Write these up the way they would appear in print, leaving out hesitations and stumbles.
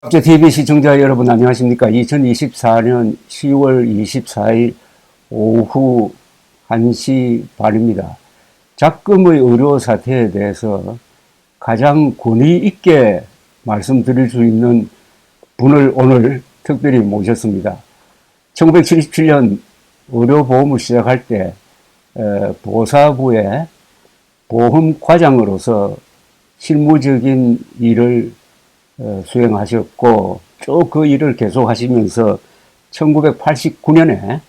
TV 시청자 여러분 안녕하십니까. 2024년 10월 24일 오후 1시 반입니다. 작금의 의료 사태에 대해서 가장 권위 있게 말씀드릴 수 있는 분을 오늘 특별히 모셨습니다. 1977년 의료보험을 시작할 때 보사부의 보험과장으로서 실무적인 일을 수행하셨고 쭉 그 일을 계속 하시면서 1989년에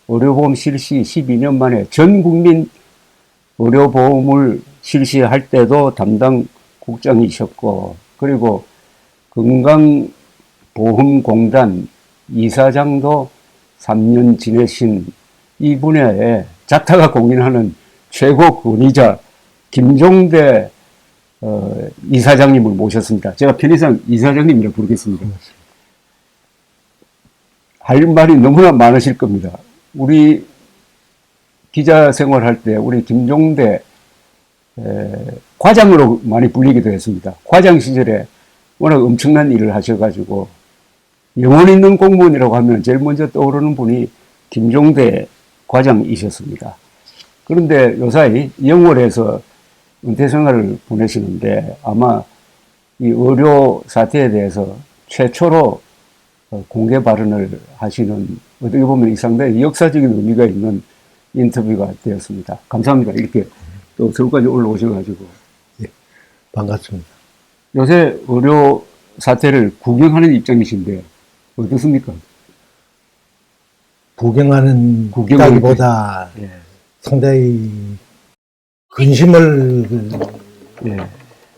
의료보험 실시 12년 만에 전국민 의료보험을 실시할 때도 담당 국장이셨고, 그리고 건강보험공단 이사장도 3년 지내신 이 분야에 자타가 공인하는 최고 권위자 김종대 이사장님을 모셨습니다. 제가 편의상 이사장님이라 부르겠습니다. 할 말이 너무나 많으실 겁니다. 우리 기자 생활할 때 우리 김종대 과장으로 많이 불리기도 했습니다. 과장 시절에 워낙 엄청난 일을 하셔가지고 영혼 있는 공무원이라고 하면 제일 먼저 떠오르는 분이 김종대 과장이셨습니다. 그런데 요사이 영월에서 은퇴 생활을 보내시는데 아마 이 의료 사태에 대해서 최초로 공개 발언을 하시는, 어떻게 보면 이 상당히 역사적인 의미가 있는 인터뷰가 되었습니다. 감사합니다. 이렇게 또 서울까지 올라오셔가지고. 네, 반갑습니다. 요새 의료 사태를 구경하는 입장이신데 어떻습니까? 구경하는 것보다 예. 상당히 근심을 예.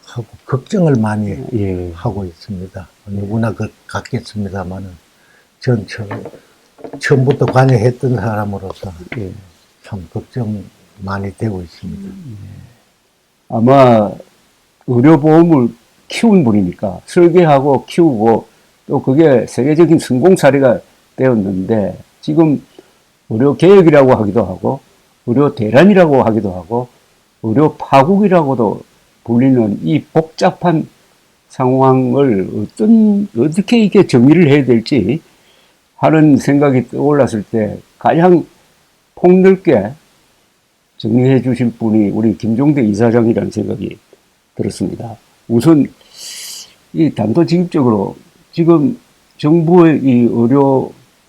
하고 걱정을 많이 예. 하고 있습니다. 누구나 같겠습니다만은 전 처음부터 관여했던 사람으로서 예. 참 걱정 많이 되고 있습니다. 아마 의료보험을 키운 분이니까 설계하고 키우고 또 그게 세계적인 성공 사례가 되었는데, 지금 의료개혁이라고 하기도 하고 의료대란이라고 하기도 하고 의료 파국이라고도 불리는 이 복잡한 상황을 어떻게 이렇게 정리를 해야 될지 하는 생각이 떠올랐을 때 가장 폭넓게 정리해 주실 분이 우리 김종대 이사장이라는 생각이 들었습니다. 우선 이 단도직입적으로 지금 정부의 이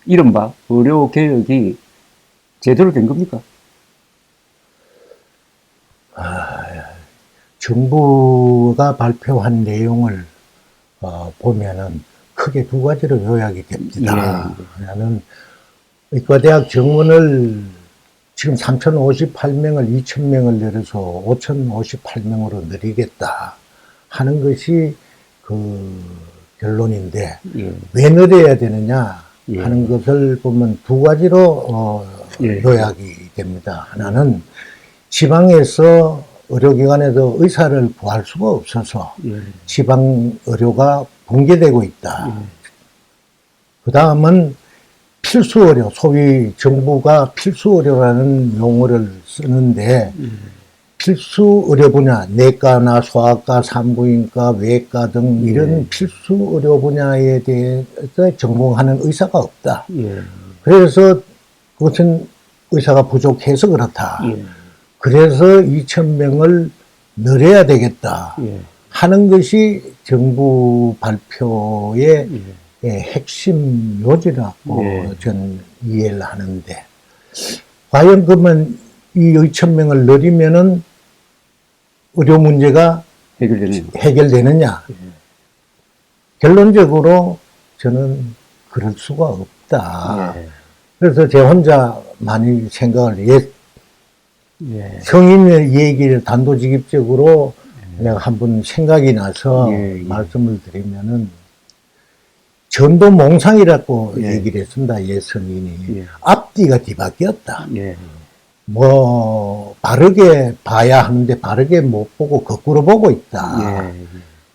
이른바 의료 개혁이 제대로 된 겁니까? 정부가 발표한 내용을 보면은 크게 두 가지로 요약이 됩니다. 하나는 의과대학 정원을 지금 3,058명을 2,000명을 내려서 5,058명으로 늘리겠다 하는 것이 그 결론인데, 왜 늘려야 되느냐 하는 것을 보면 두 가지로 요약이 됩니다. 하나는 지방에서 의료기관에서 의사를 구할 수가 없어서 지방 의료가 붕괴되고 있다. 그 다음은 필수 의료, 소위 정부가 필수 의료라는 용어를 쓰는데 필수 의료 분야, 내과나 소아과, 산부인과, 외과 등 이런 필수 의료 분야에 대해서 전공하는 의사가 없다. 그래서 그것은 의사가 부족해서 그렇다. 그래서 2,000명을 늘려야 되겠다 하는 것이 정부 발표의 핵심 요지라고 저는 이해를 하는데, 과연 그러면 이 2,000명을 늘리면은 의료 문제가 해결되느냐? 결론적으로 저는 그럴 수가 없다. 그래서 제 혼자 많이 생각을 성인의 얘기를 단도직입적으로 내가 한번 생각이 나서 말씀을 드리면은 전도몽상이라고 얘기를 했습니다. 성인이. 앞뒤가 뒤바뀌었다. 뭐 바르게 봐야 하는데 바르게 못 보고 거꾸로 보고 있다.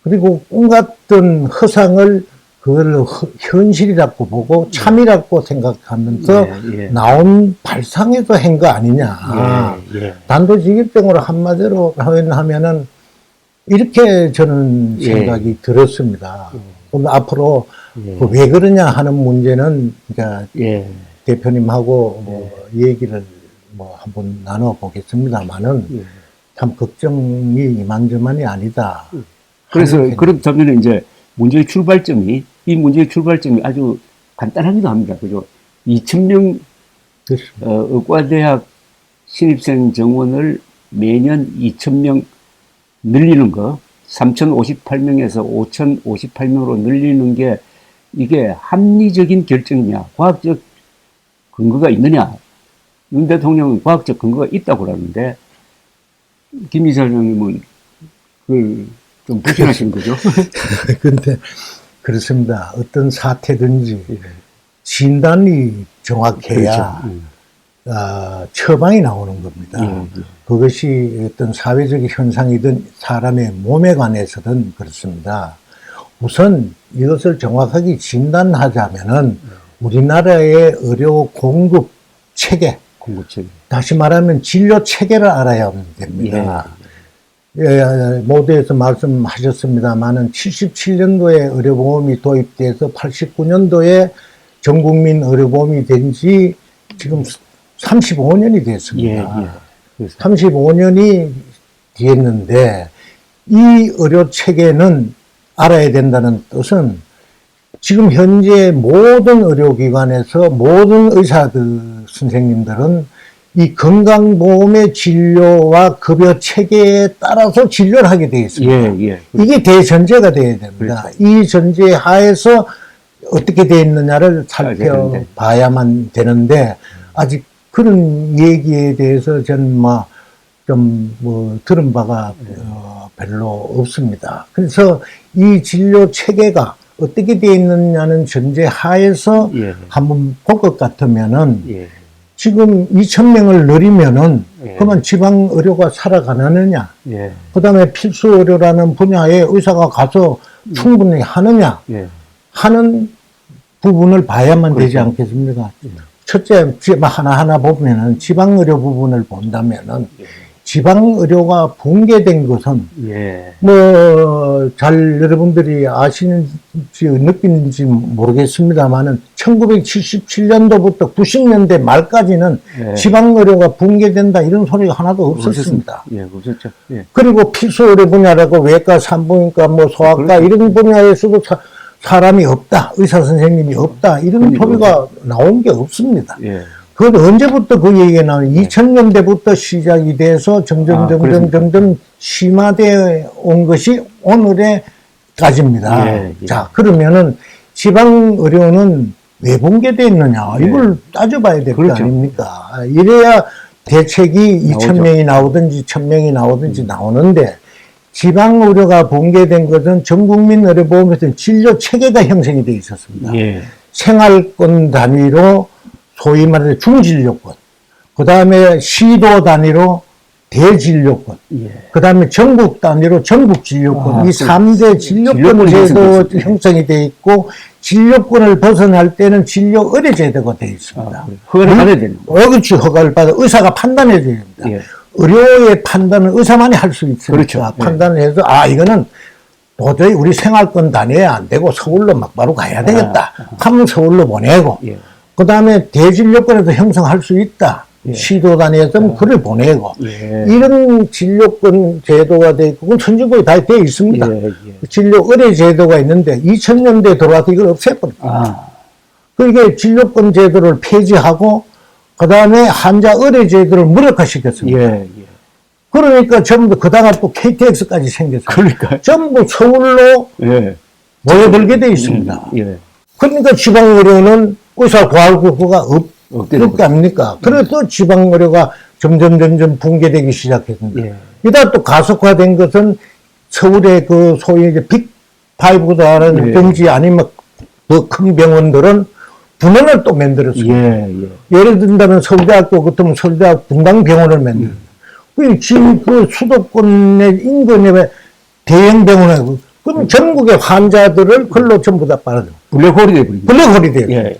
그리고 꿈 같던 허상을 그걸 현실이라고 보고 참이라고 생각하면서 나온 발상에서 한 거 아니냐. 단도직입적으로 한마디로 하면은 이렇게 저는 생각이 들었습니다. 그럼 앞으로 예. 그왜 그러냐 하는 문제는 그러니까 예. 대표님하고 뭐 얘기를 뭐 한번 나눠보겠습니다만은 예. 참 걱정이 이만저만이 아니다. 그래서 하는 그렇다면 이제 이 문제의 출발점이 아주 간단하기도 합니다. 그죠? 2,000명 그렇습니다. 의과대학 신입생 정원을 매년 2,000명 늘리는 거, 3,058명에서 5,058명으로 늘리는 게 이게 합리적인 결정이냐, 과학적 근거가 있느냐. 윤 대통령은 과학적 근거가 있다고 그러는데, 김 이사장님은 그걸 좀 불편하신 거죠? 근데 그렇습니다. 어떤 사태든지 예. 진단이 정확해야 그렇죠. 처방이 나오는 겁니다. 예. 그것이 어떤 사회적 현상이든 사람의 몸에 관해서든 그렇습니다. 우선 이것을 정확하게 진단하자면은 우리나라의 의료 공급 체계, 공급체. 다시 말하면 진료 체계를 알아야 됩니다. 모두에서 말씀하셨습니다만은 77년도에 의료보험이 도입돼서 89년도에 전국민 의료보험이 된 지 지금 35년이 됐습니다. 35년이 됐는데 이 의료 체계는 알아야 된다는 뜻은 지금 현재 모든 의료기관에서 모든 의사들 선생님들은 이 건강보험의 진료와 급여 체계에 따라서 진료를 하게 되어 있습니다. 이게 대전제가 되어야 됩니다. 이 전제 하에서 어떻게 되어 있느냐를 살펴봐야만 되는데 아직 그런 얘기에 대해서 저는 좀 들은 바가 별로 없습니다. 그래서 이 진료 체계가 어떻게 되어 있느냐는 전제 하에서 한번 볼 것 같으면은 지금 2,000명을 늘리면은 그러면 지방 의료가 살아가느냐, 그 다음에 필수 의료라는 분야에 의사가 가서 충분히 하느냐 하는 부분을 봐야만 되지 않겠습니까? 첫째, 하나하나 보면은 지방 의료 부분을 본다면은 지방 의료가 붕괴된 것은 잘 여러분들이 아시는지 느끼는지 모르겠습니다만은 1977년도부터 90년대 말까지는 지방 의료가 붕괴된다 이런 소리가 하나도 없었습니다. 없었죠. 그리고 필수 의료 분야라고 외과, 산부인과, 소아과 이런 분야에서도 사람이 없다, 의사 선생님이 없다 이런 소리가 나온 게 없습니다. 그건 언제부터 그 얘기가 나와요? 2000년대부터 시작이 돼서 점점 심화되어 온 것이 오늘에까지입니다. 자, 그러면은 지방 의료는 왜 붕괴되어 있느냐? 이걸 따져봐야 될 거 아닙니까? 이래야 대책이 2,000명이 나오든지 1,000명이 나오든지 나오는데 지방 의료가 붕괴된 것은 전국민 의료보험에서 진료 체계가 형성이 되어 있었습니다. 생활권 단위로 소위 말해서 중진료권, 그 다음에 시도 단위로 대진료권, 그 다음에 전국 단위로 전국진료권, 이 3대 진료권 제도 형성이 되어 있고, 진료권을 벗어날 때는 진료 의뢰 제도가 되어 있습니다. 허가를 받아야 됩니다. 그렇지, 허가를 받아 의사가 판단해 줘야 됩니다. 의료의 판단은 의사만이 할 수 있으니까 판단을 해서 이거는 도저히 우리 생활권 단위에 안 되고 서울로 막바로 가야 되겠다 하면 서울로 보내고 그 다음에 대진료권에서 형성할 수 있다. 시도 단위에서 그걸 보내고 이런 진료권 제도가 되어 있고 그건 선진국에 다 되어 있습니다. 진료 의뢰 제도가 있는데 2000년대에 들어와서 이걸 없애버렸다. 그러니까 진료권 제도를 폐지하고 그 다음에 환자 의뢰 제도를 무력화시켰습니다. 그러니까 전부 그다가 또 KTX까지 생겼어요. 전부 서울로 모여들게 되어 있습니다. 그러니까 지방의료는 의사 과학국가 없을 거 아닙니까? 그래서 지방의료가 점점 붕괴되기 시작했습니다. 이다 또 가속화된 것은 서울의 그 소위 이제 빅5라는 든지 아니면 더 큰 병원들은 분원을 또 만들었습니다. 예를 든다면 서울대학교 같으면 서울대학 분당병원을 만듭니다. 지금 그 수도권의 인근에 대형 병원에 그럼 전국의 환자들을 그걸로 전부 다 빨아줘. 블랙홀이 돼버립니다. 블랙홀이 돼요.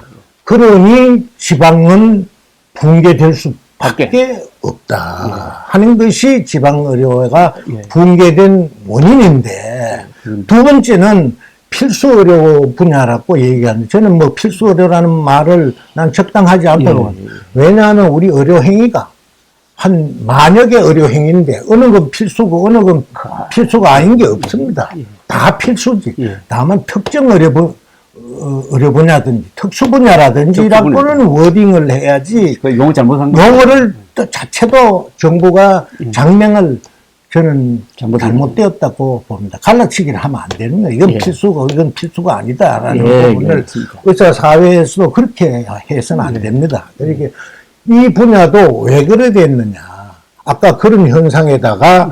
그러니 지방은 붕괴될 수밖에 없다 하는 것이 지방의료가 붕괴된 원인인데 두 번째는 필수 의료 분야라고 얘기하는데 저는 뭐 필수 의료라는 말을 난 적당하지 않다고 봅니다. 왜냐하면 우리 의료 행위가 한 만여 개 의료 행위인데 어느 건 필수고 어느 건 필수가 아닌 게 없습니다. 다 필수지. 다만 특정 의료 분야든지 특수 분야라든지라고는 워딩을 해야지 그 용어 잘못한 거. 용어를 또 자체도 정부가 장명을 저는 잘못되었다고 봅니다. 갈라치기를 하면 안 되는 거예요. 이건 필수고 이건 필수가 아니다라는 부분을 의사 사회에서도 그렇게 해서는 안 됩니다. 그러니까 이 분야도 왜 그래 됐느냐. 아까 그런 현상에다가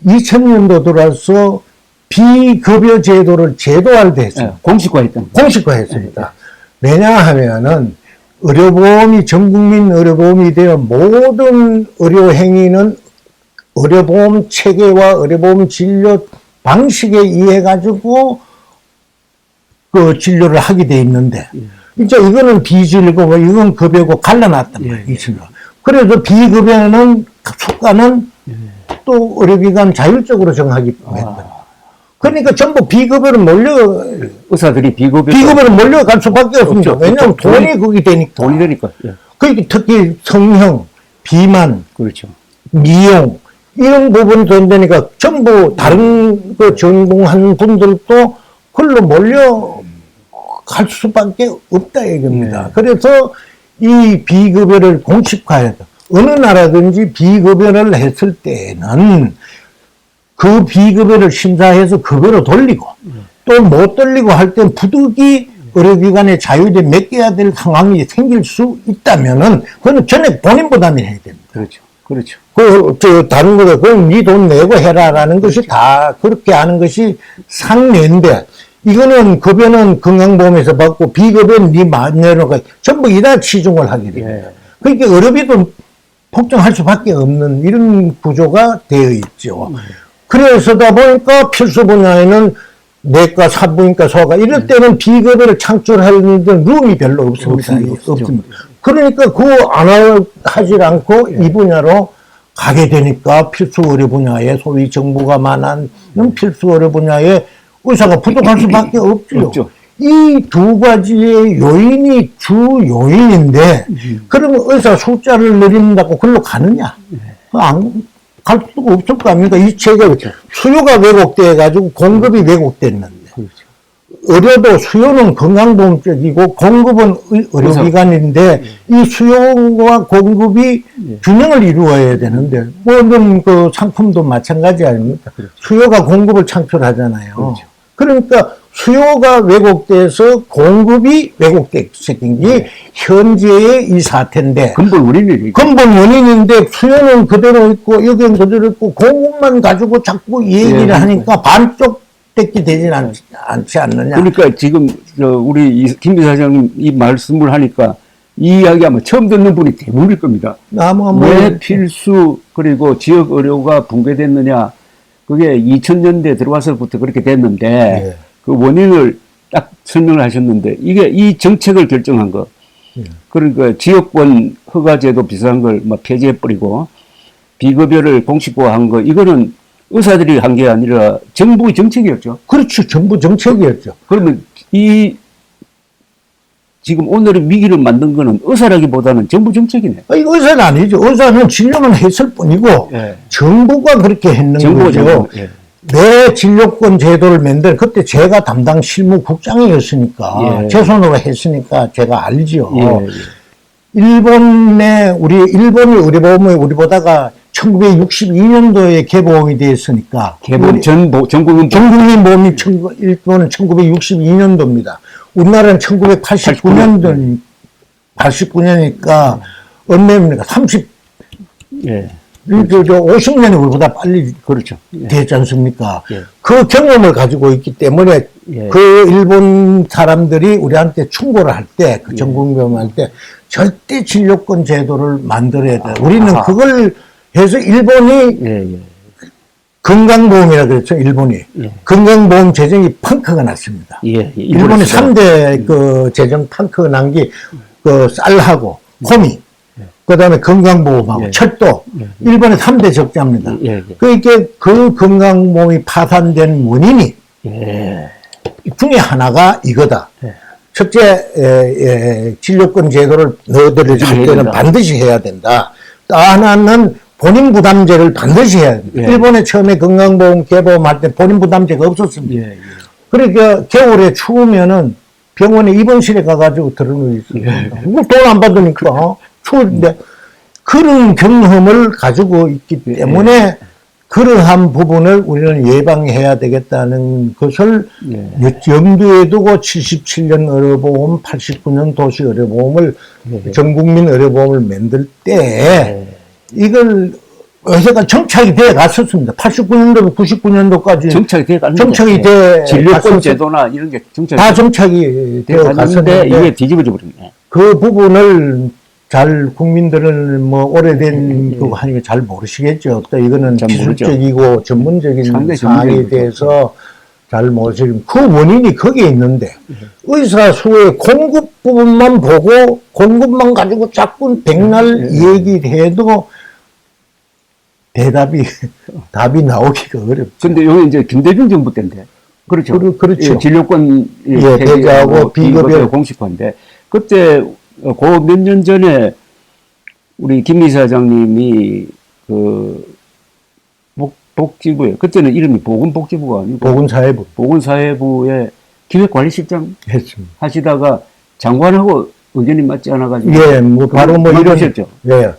2000년도 들어서 비급여 제도를 제도화했습니다. 공식화했습니다. 왜냐하면은 의료보험이 전국민 의료보험이 되어 모든 의료 행위는 의료보험 체계와 의료보험 진료 방식에 의해 가지고 그 진료를 하게 돼 있는데 이제 이거는 비진료고 뭐 이건 급여고 갈라놨단 말이에요. 그래서 비급여는 수가는 또 의료기관 자율적으로 정하기 때문에 그러니까 전부 비급여로 의사들이 비급여로 몰려갈 수밖에 없습니다. 왜냐하면 돈이 거기 되니까. 돈이 되니까. 그러니까 특히 성형, 비만, 그렇죠. 미용 이런 부분이 돈 되니까 전부 다른 그 전공한 분들도 그걸로 몰려갈 수밖에 없다 얘기입니다. 그래서 이 비급여를 공식화해야 돼. 어느 나라든지 비급여를 했을 때는 그 비급여를 심사해서 급여로 돌리고 또 못 돌리고 할 땐 부득이 의료기관에 자율에 맡겨야 될 상황이 생길 수 있다면은 그건 전액 본인 부담이 해야 됩니다. 그렇죠. 다른 거다. 그럼 네 돈 내고 해라라는 것이 다 그렇게 하는 것이 상례인데 이거는 급여는 건강보험에서 받고 비급여는 네 마음대로 전부 이다 치중을 하게 됩니다. 그러니까 의료비도 폭증할 수밖에 없는 이런 구조가 되어 있죠. 그래서다 보니까 필수 분야에는 내과, 산부인과, 소아과 이럴 때는 비급여를 창출하는 룸이 별로 없습니다. 없습니다. 그러니까 그거 안 하질 않고 이 분야로 가게 되니까 필수 의료 분야에 소위 정부가 말하는 필수 의료 분야에 의사가 부족할 수밖에 없죠. 이 두 가지의 요인이 주 요인인데 그러면 의사 숫자를 늘린다고 글로 가느냐? 갈 수가 없을 거 아닙니까? 이 체계 수요가 왜곡돼 가지고 공급이 왜곡됐는데 의료도 수요는 건강보험 쪽이고 공급은 의료기관인데 이 수요와 공급이 균형을 이루어야 되는데 모든 그 상품도 마찬가지 아닙니까? 수요가 공급을 창출하잖아요. 그러니까 수요가 왜곡돼서 공급이 왜곡된 게 현재의 이 사태인데 근본 원인인데 수요는 그대로 있고 여기는 그대로 있고 공급만 가지고 자꾸 얘기를 하니까 반쪽 뺏기 되진 않지 않느냐. 그러니까 지금 우리 김 이사장 이 말씀을 하니까 이 이야기 아마 처음 듣는 분이 대부분일 겁니다. 왜 필수 그리고 지역 의료가 붕괴됐느냐. 그게 2000년대 들어와서부터 그렇게 됐는데 그 원인을 딱 설명을 하셨는데 이게 이 정책을 결정한 거 그러니까 지역권 허가제도 비슷한 걸 막 폐지해버리고 비급여를 공식화한 거 이거는 의사들이 한 게 아니라 정부의 정책이었죠. 그렇죠. 정부 정책이었죠. 그러면 지금 오늘의 위기를 만든 거는 의사라기보다는 정부 정책이네. 이거 의사는 아니죠. 의사는 진료만 했을 뿐이고 정부가 그렇게 했는 거죠. 내 진료권 제도를 만들 그때 제가 담당 실무국장이었으니까 제 손으로 했으니까 제가 알죠. 일본이 의료보험이 우리보다가 1962년도에 개보험이 되었으니까. 전국민 보험이 일본은 1962년도입니다. 우리나라는 1989년이니까 얼마입니까? 50년이 우리보다 빨리 됐지 않습니까? 그 경험을 가지고 있기 때문에 그 일본 사람들이 우리한테 충고를 할 때, 그 전국보험 할 때 절대 진료권 제도를 만들어야 돼. 우리는 그걸 해서 일본이 건강보험이라 그랬죠, 일본이. 건강보험 재정이 펑크가 났습니다. 일본이 3대 그 재정 펑크가 난 게 그 쌀하고 호미, 그 다음에 건강보험하고 철도, 일본의 3대 적자입니다. 그러니까 그 건강보험이 파산된 원인이 중에 하나가 이거다. 네. 첫째, 진료권 제도를 너희들이 할 때는 된다. 반드시 해야 된다. 또 하나는 본인 부담제를 반드시 해야 된다. 예. 일본에 처음에 건강보험 개보험할 때 본인 부담제가 없었습니다. 예, 예. 그러니까 겨울에 추우면은 병원에 입원실에 가가지고 들어누워 있어요. 예. 돈 안 받으니까 추운데 그런 경험을 가지고 있기 때문에 그러한 부분을 우리는 예방해야 되겠다는 것을 예. 염두에 두고 77년 의료보험, 89년 도시의료보험을 전 국민 의료보험을 만들 때 이걸 회사가 정착이 돼 갔었습니다. 89년도, 99년도까지 정착이 돼 갔는데 정착이 돼 진료권 갔었- 제도나 이런 게 다 정착이 돼 되어 갔는데 이게 갔었는데 뒤집어져 버렸네. 그 부분을 잘 국민들은 뭐 오래된 그거 하니까 잘 모르시겠죠. 또 이거는 잘 모르죠. 기술적이고 전문적인 상당히 사항에 전문적인 대해서 잘 모르시는 그 원인이 거기에 있는데 의사 수의 공급 부분만 보고 공급만 가지고 자꾸 백날 얘기를 해도 답이 나오기가 어렵죠. 근데 여기 이제 김대중 정부 때인데. 그렇죠. 그렇죠. 예, 진료권 예, 배제하고 비급여 공식화인데 그때 그 몇 년 전에 우리 김 이사장님이 그 복지부에 그때는 이름이 보건복지부가 아니고 보건사회부 보건사회부의 기획관리실장 했습니다. 하시다가 장관하고 의견이 맞지 않아가지고 예, 뭐 바로 뭐 이런 그만두셨죠. 예,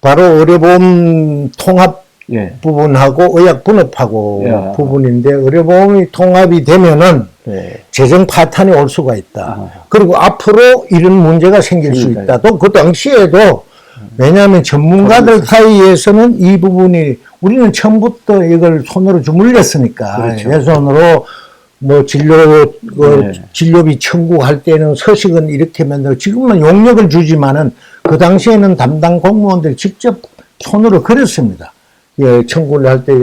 바로 의료보험 통합 예. 부분하고 의약 분업하고 야. 부분인데 의료보험이 통합이 되면은 네. 재정 파탄이 올 수가 있다. 아. 그리고 앞으로 이런 문제가 생길 수 그러니까요. 있다. 또 그 당시에도 왜냐하면 전문가들 사이에서는 이 부분이 우리는 처음부터 이걸 손으로 주물렸으니까 그렇죠. 예손으로 뭐 네. 진료비 청구할 때는 서식은 이렇게 만들고 지금은 용역을 주지만은 그 당시에는 담당 공무원들이 직접 손으로 그렸습니다. 예, 청구를 할 때.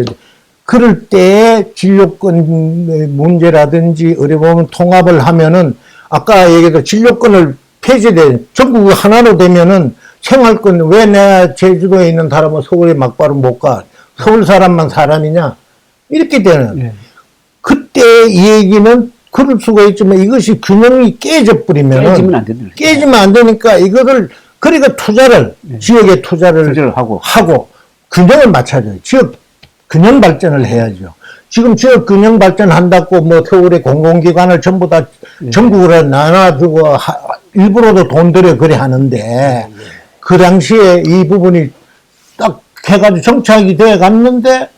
그럴 때 진료권 문제라든지 의료보험 통합을 하면은 아까 얘기했던 진료권을 폐지돼 전국 하나로 되면은 생활권 왜 내가 제주도에 있는 사람은 서울에 막바로 못 가? 서울 사람만 사람이냐? 이렇게 되는. 예. 그때 이 얘기는 그럴 수가 있지만 이것이 균형이 깨져버리면은 깨지면 안 된다. 깨지면 안 되니까 이거를 그러니까 투자를 지역에 투자를 하고 균형을 맞춰줘요. 지역 균형 발전을 해야죠. 지금 지역 균형 발전한다고 뭐 서울의 공공기관을 전부 다 전국으로 나눠주고 일부러도 돈 들여 그래 하는데 그 당시에 이 부분이 딱 해가지고 정착이 돼 갔는데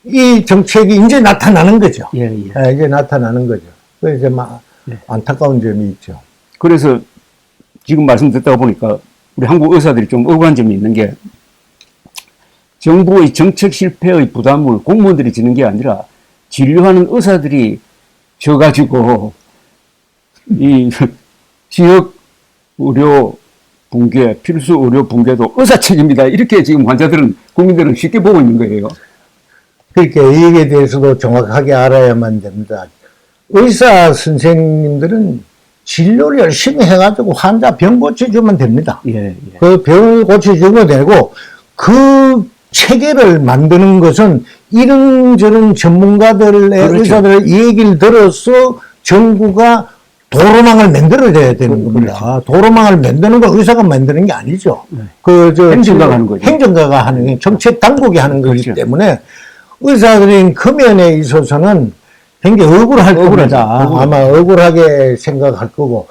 이 정책이 이제 나타나는 거죠. 예, 예. 예, 이제 나타나는 거죠. 그래서 이제 막 안타까운 점이 있죠. 그래서 지금 말씀 듣다 보니까 우리 한국 의사들이 좀 억울한 점이 있는 게 정부의 정책 실패의 부담을 공무원들이 지는 게 아니라 진료하는 의사들이 져가지고 이 지역 의료 붕괴, 필수 의료 붕괴도 의사 책임이다. 이렇게 지금 환자들은, 국민들은 쉽게 보고 있는 거예요. 그러니까 이에 대해서도 정확하게 알아야만 됩니다. 의사 선생님들은 진료를 열심히 해가지고 환자 병 고쳐주면 됩니다. 예, 예. 그 병을 고쳐주면 되고 그 체계를 만드는 것은 이런저런 전문가들의 그렇죠. 의사들의 얘기를 들어서 정부가 도로망을 만들어줘야 되는 겁니다. 그렇죠. 도로망을 만드는 건 의사가 만드는 게 아니죠. 행정가가 하는 거죠. 행정가가 하는 게 정책 당국이 하는 거기 그렇죠. 때문에 의사들인 그 면에 있어서는 굉장히 억울할 겁니다. 억울하죠. 아마 억울하게 생각할 거고.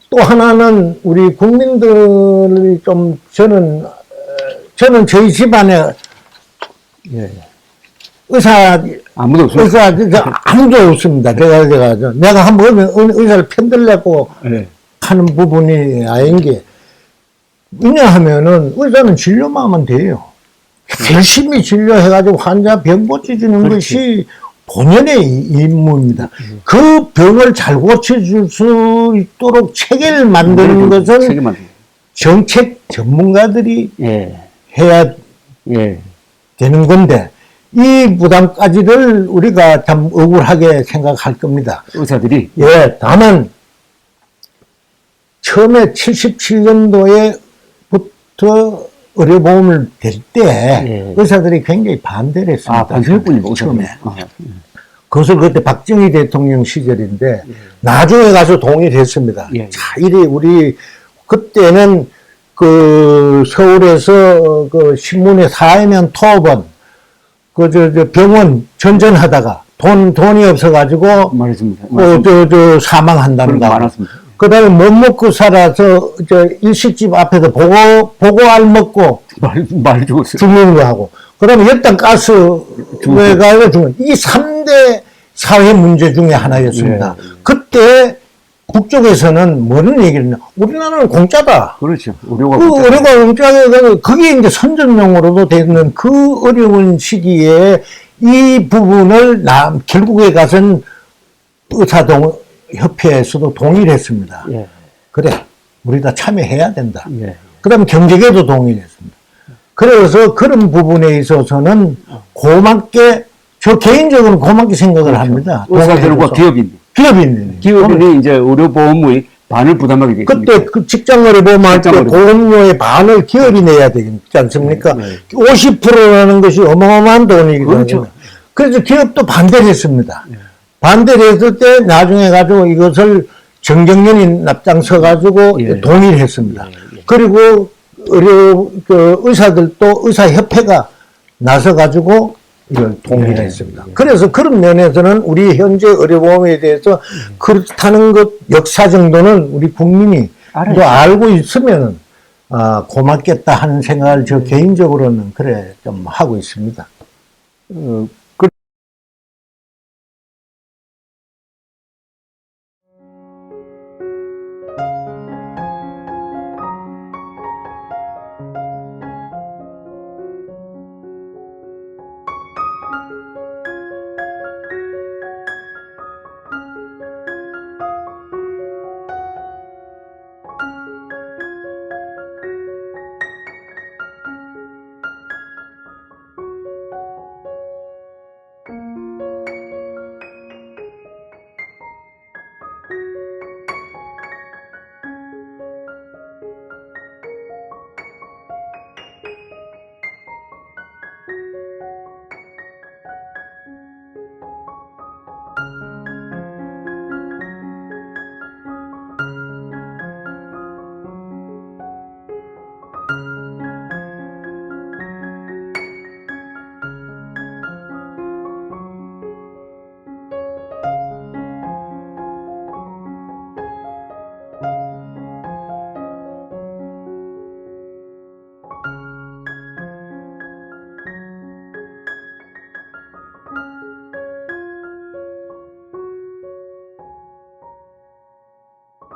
또 하나는 우리 국민들이 좀 저는 저희 집안에 예. 의사 아무도 없어요. 아무도 없습니다. 내가 한번 의사를 편들려고 예. 하는 부분이 아닌 게 왜냐하면은 의사는 진료만 하면 돼요. 열심히 진료해가지고 환자 병 고쳐주는 그렇지. 것이 본연의 임무입니다. 그 병을 잘 고쳐줄 수 있도록 체계를 만드는 것은 책임만. 정책 전문가들이 예. 해야 예. 되는 건데 이 부담까지를 우리가 참 억울하게 생각할 겁니다. 의사들이. 예, 다만 처음에 77년도에부터 의료보험을 댈 때 예. 의사들이 굉장히 반대를 했습니다. 아, 반대했군요. 처음에. 아, 그것을 그때 박정희 대통령 시절인데 나중에 가서 동의했습니다. 예, 예. 자, 이래 우리 그때는 그 서울에서 그 신문에 사회면 토업원 저 병원 전전하다가 돈이 없어가지고 말했습니다. 사망한다는 그런 거 거. 많았습니다. 그다음에 못 먹고 살아서 일식집 앞에서 보고알 먹고 말 죽었어요. 죽는 거 하고. 그다음에 열단 가스에 가지고 죽는 이 3대 사회 문제 중에 하나였습니다. 예, 예. 그때 북쪽에서는 뭐는 얘기를 했냐. 우리나라는 공짜다. 그렇죠. 의료가 그 문제죠. 의료가 공짜가 그게 이제 선전용으로도 되는 그 어려운 시기에 이 부분을 결국에 가서는 의사협회에서도 동의를 했습니다. 예. 그래, 우리 다 참여해야 된다. 예. 그 다음에 경제계도 동의를 했습니다. 그래서 그런 부분에 있어서는 고맙게, 저 개인적으로 고맙게 생각을 합니다. 의사들과 기업인. 기업인이 이제 의료보험의 반을 부담하게 되겠습니다. 그때 그 직장의료보험할 때 보험료의 반을 기업이 내야 되지 않습니까? 50%라는 것이 어마어마한 돈이거든요. 그렇죠. 그래서 기업도 반대를 했습니다. 반대를 했을 때 나중에 가지고 이것을 정경련이 앞장서 가지고 동의를 했습니다. 그리고 의사들도 의사협회가 나서 가지고 이걸 동의를 했습니다. 그래서 그런 면에서는 우리 현재 의료보험에 대해서 그렇다는 것 역사 정도는 우리 국민이 또 알고 있으면 고맙겠다 하는 생각을 저 개인적으로는 그래 좀 하고 있습니다.